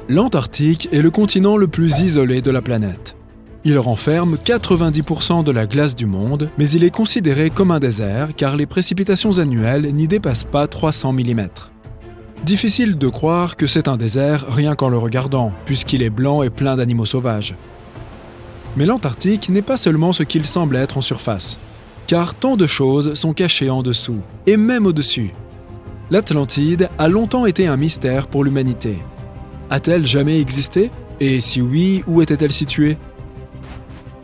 L'Antarctique est le continent le plus isolé de la planète. Il renferme 90% de la glace du monde, mais il est considéré comme un désert car les précipitations annuelles n'y dépassent pas 300 mm. Difficile de croire que c'est un désert rien qu'en le regardant, puisqu'il est blanc et plein d'animaux sauvages. Mais l'Antarctique n'est pas seulement ce qu'il semble être en surface, car tant de choses sont cachées en dessous, et même au-dessus. L'Atlantide a longtemps été un mystère pour l'humanité. A-t-elle jamais existé? Et si oui, où était-elle située?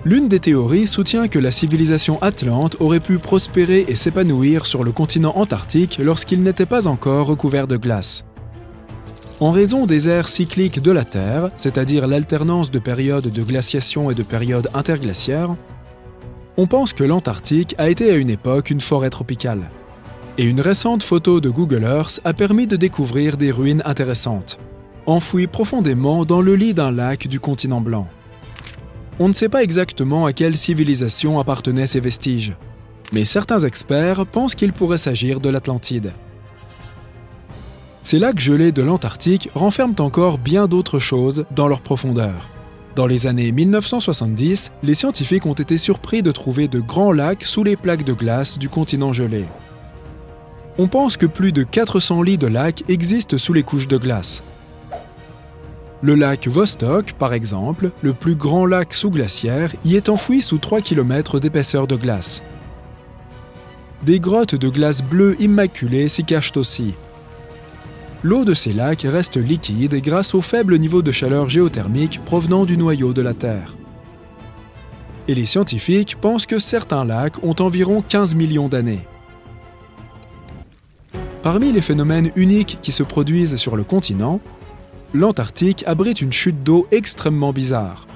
L'une des théories soutient que la civilisation atlante aurait pu prospérer et s'épanouir sur le continent antarctique lorsqu'il n'était pas encore recouvert de glace. En raison des ères cycliques de la Terre, c'est-à-dire l'alternance de périodes de glaciation et de périodes interglaciaires, on pense que l'Antarctique a été à une époque une forêt tropicale. Et une récente photo de Google Earth a permis de découvrir des ruines intéressantes, enfouies profondément dans le lit d'un lac du continent blanc. On ne sait pas exactement à quelle civilisation appartenaient ces vestiges, mais certains experts pensent qu'il pourrait s'agir de l'Atlantide. Ces lacs gelés de l'Antarctique renferment encore bien d'autres choses dans leur profondeur. Dans les années 1970, les scientifiques ont été surpris de trouver de grands lacs sous les plaques de glace du continent gelé. On pense que plus de 400 lits de lacs existent sous les couches de glace. Le lac Vostok, par exemple, le plus grand lac sous-glaciaire, y est enfoui sous 3 km d'épaisseur de glace. Des grottes de glace bleue immaculée s'y cachent aussi. L'eau de ces lacs reste liquide grâce au faible niveau de chaleur géothermique provenant du noyau de la Terre. Et les scientifiques pensent que certains lacs ont environ 15 millions d'années. Parmi les phénomènes uniques qui se produisent sur le continent, l'Antarctique abrite une chute d'eau extrêmement bizarre.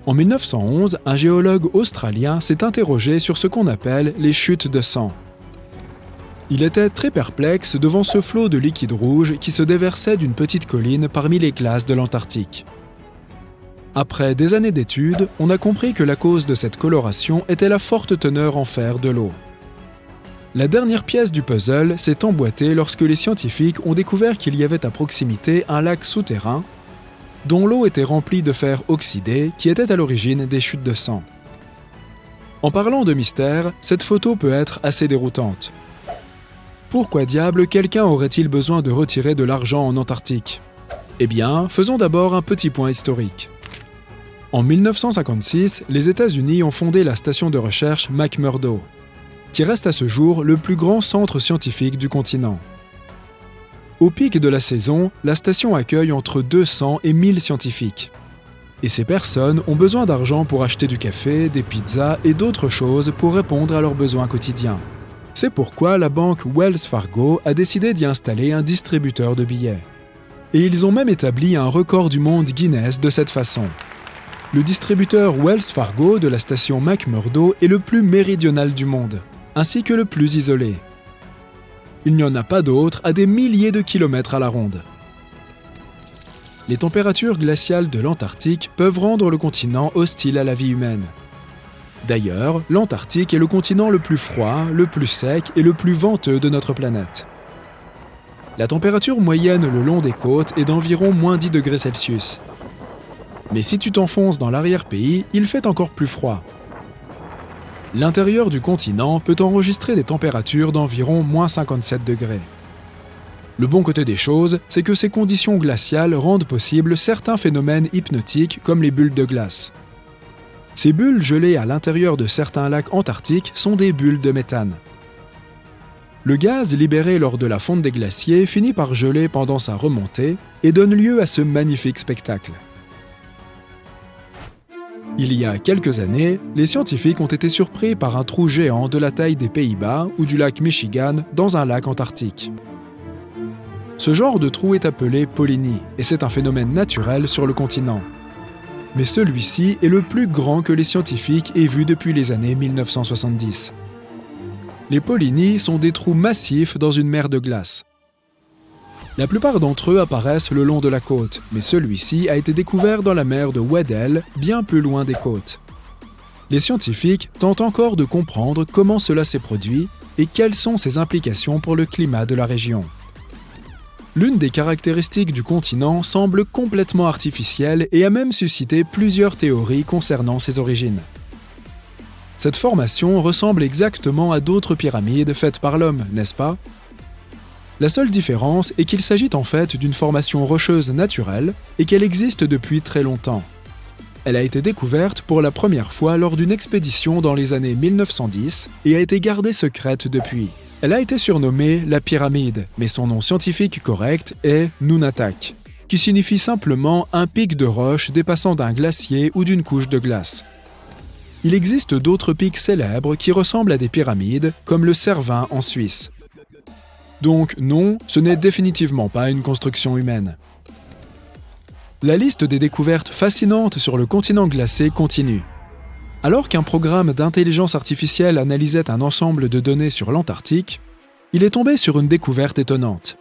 En 1911, un géologue australien s'est interrogé sur ce qu'on appelle les chutes de sang. Il était très perplexe devant ce flot de liquide rouge qui se déversait d'une petite colline parmi les glaces de l'Antarctique. Après des années d'études, on a compris que la cause de cette coloration était la forte teneur en fer de l'eau. La dernière pièce du puzzle s'est emboîtée lorsque les scientifiques ont découvert qu'il y avait à proximité un lac souterrain dont l'eau était remplie de fer oxydé qui était à l'origine des chutes de sang. En parlant de mystère, cette photo peut être assez déroutante. Pourquoi diable quelqu'un aurait-il besoin de retirer de l'argent en Antarctique? Eh bien, faisons d'abord un petit point historique. En 1956, les États-Unis ont fondé la station de recherche McMurdo, qui reste à ce jour le plus grand centre scientifique du continent. Au pic de la saison, la station accueille entre 200 et 1000 scientifiques. Et ces personnes ont besoin d'argent pour acheter du café, des pizzas et d'autres choses pour répondre à leurs besoins quotidiens. C'est pourquoi la banque Wells Fargo a décidé d'y installer un distributeur de billets. Et ils ont même établi un record du monde Guinness de cette façon. Le distributeur Wells Fargo de la station McMurdo est le plus méridional du monde, ainsi que le plus isolé. Il n'y en a pas d'autre à des milliers de kilomètres à la ronde. Les températures glaciales de l'Antarctique peuvent rendre le continent hostile à la vie humaine. D'ailleurs, l'Antarctique est le continent le plus froid, le plus sec et le plus venteux de notre planète. La température moyenne le long des côtes est d'environ -10 degrés Celsius. Mais si tu t'enfonces dans l'arrière-pays, il fait encore plus froid. L'intérieur du continent peut enregistrer des températures d'environ -57 degrés. Le bon côté des choses, c'est que ces conditions glaciales rendent possible certains phénomènes hypnotiques comme les bulles de glace. Ces bulles gelées à l'intérieur de certains lacs antarctiques sont des bulles de méthane. Le gaz libéré lors de la fonte des glaciers finit par geler pendant sa remontée et donne lieu à ce magnifique spectacle. Il y a quelques années, les scientifiques ont été surpris par un trou géant de la taille des Pays-Bas ou du lac Michigan dans un lac antarctique. Ce genre de trou est appelé polynie et c'est un phénomène naturel sur le continent. Mais celui-ci est le plus grand que les scientifiques aient vu depuis les années 1970. Les polynies sont des trous massifs dans une mer de glace. La plupart d'entre eux apparaissent le long de la côte, mais celui-ci a été découvert dans la mer de Weddell, bien plus loin des côtes. Les scientifiques tentent encore de comprendre comment cela s'est produit et quelles sont ses implications pour le climat de la région. L'une des caractéristiques du continent semble complètement artificielle et a même suscité plusieurs théories concernant ses origines. Cette formation ressemble exactement à d'autres pyramides faites par l'homme, n'est-ce pas? La seule différence est qu'il s'agit en fait d'une formation rocheuse naturelle et qu'elle existe depuis très longtemps. Elle a été découverte pour la première fois lors d'une expédition dans les années 1910 et a été gardée secrète depuis. Elle a été surnommée la pyramide, mais son nom scientifique correct est Nunatak, qui signifie simplement un pic de roche dépassant d'un glacier ou d'une couche de glace. Il existe d'autres pics célèbres qui ressemblent à des pyramides, comme le Cervin en Suisse. Donc non, ce n'est définitivement pas une construction humaine. La liste des découvertes fascinantes sur le continent glacé continue. Alors qu'un programme d'intelligence artificielle analysait un ensemble de données sur l'Antarctique, il est tombé sur une découverte étonnante.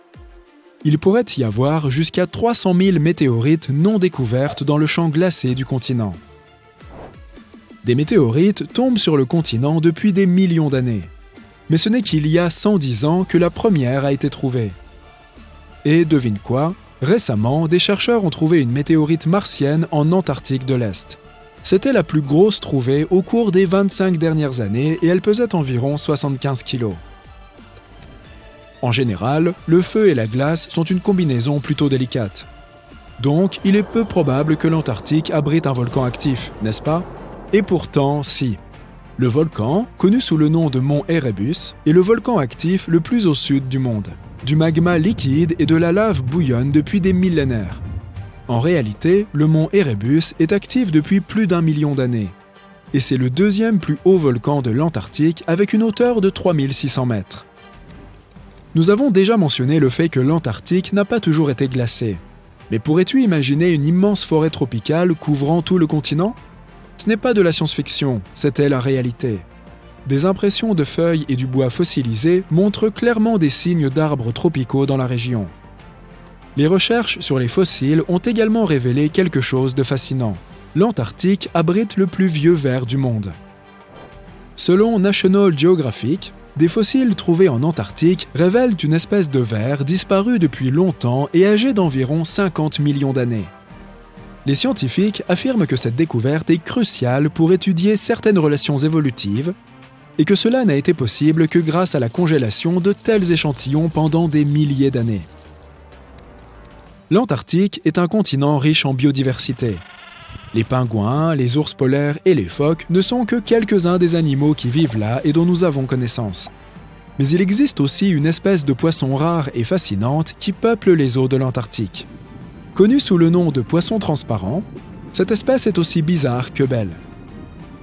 Il pourrait y avoir jusqu'à 300 000 météorites non découvertes dans le champ glacé du continent. Des météorites tombent sur le continent depuis des millions d'années. Mais ce n'est qu'il y a 110 ans que la première a été trouvée. Et devine quoi? Récemment, des chercheurs ont trouvé une météorite martienne en Antarctique de l'Est. C'était la plus grosse trouvée au cours des 25 dernières années et elle pesait environ 75 kg. En général, le feu et la glace sont une combinaison plutôt délicate. Donc, il est peu probable que l'Antarctique abrite un volcan actif, n'est-ce pas? Et pourtant, si. Le volcan, connu sous le nom de mont Erebus, est le volcan actif le plus au sud du monde. Du magma liquide et de la lave bouillonnent depuis des millénaires. En réalité, le mont Erebus est actif depuis plus d'1 million d'années. Et c'est le deuxième plus haut volcan de l'Antarctique avec une hauteur de 3600 mètres. Nous avons déjà mentionné le fait que l'Antarctique n'a pas toujours été glacée. Mais pourrais-tu imaginer une immense forêt tropicale couvrant tout le continent? Ce n'est pas de la science-fiction, c'était la réalité. Des impressions de feuilles et du bois fossilisé montrent clairement des signes d'arbres tropicaux dans la région. Les recherches sur les fossiles ont également révélé quelque chose de fascinant. L'Antarctique abrite le plus vieux ver du monde. Selon National Geographic, des fossiles trouvés en Antarctique révèlent une espèce de ver disparue depuis longtemps et âgée d'environ 50 millions d'années. Les scientifiques affirment que cette découverte est cruciale pour étudier certaines relations évolutives et que cela n'a été possible que grâce à la congélation de tels échantillons pendant des milliers d'années. L'Antarctique est un continent riche en biodiversité. Les pingouins, les ours polaires et les phoques ne sont que quelques-uns des animaux qui vivent là et dont nous avons connaissance. Mais il existe aussi une espèce de poisson rare et fascinante qui peuple les eaux de l'Antarctique. Connue sous le nom de poisson transparent, cette espèce est aussi bizarre que belle.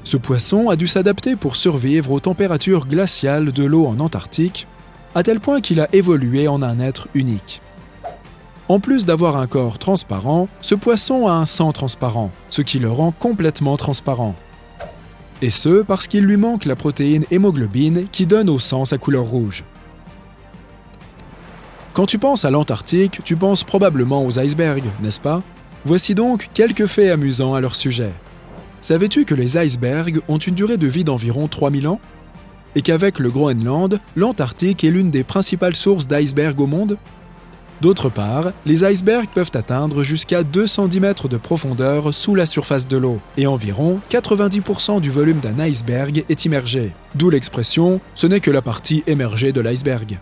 Ce poisson a dû s'adapter pour survivre aux températures glaciales de l'eau en Antarctique, à tel point qu'il a évolué en un être unique. En plus d'avoir un corps transparent, ce poisson a un sang transparent, ce qui le rend complètement transparent. Et ce, parce qu'il lui manque la protéine hémoglobine qui donne au sang sa couleur rouge. Quand tu penses à l'Antarctique, tu penses probablement aux icebergs, n'est-ce pas? Voici donc quelques faits amusants à leur sujet. Savais-tu que les icebergs ont une durée de vie d'environ 3000 ans? Et qu'avec le Groenland, l'Antarctique est l'une des principales sources d'icebergs au monde? D'autre part, les icebergs peuvent atteindre jusqu'à 210 mètres de profondeur sous la surface de l'eau, et environ 90% du volume d'un iceberg est immergé. D'où l'expression « ce n'est que la partie émergée de l'iceberg ».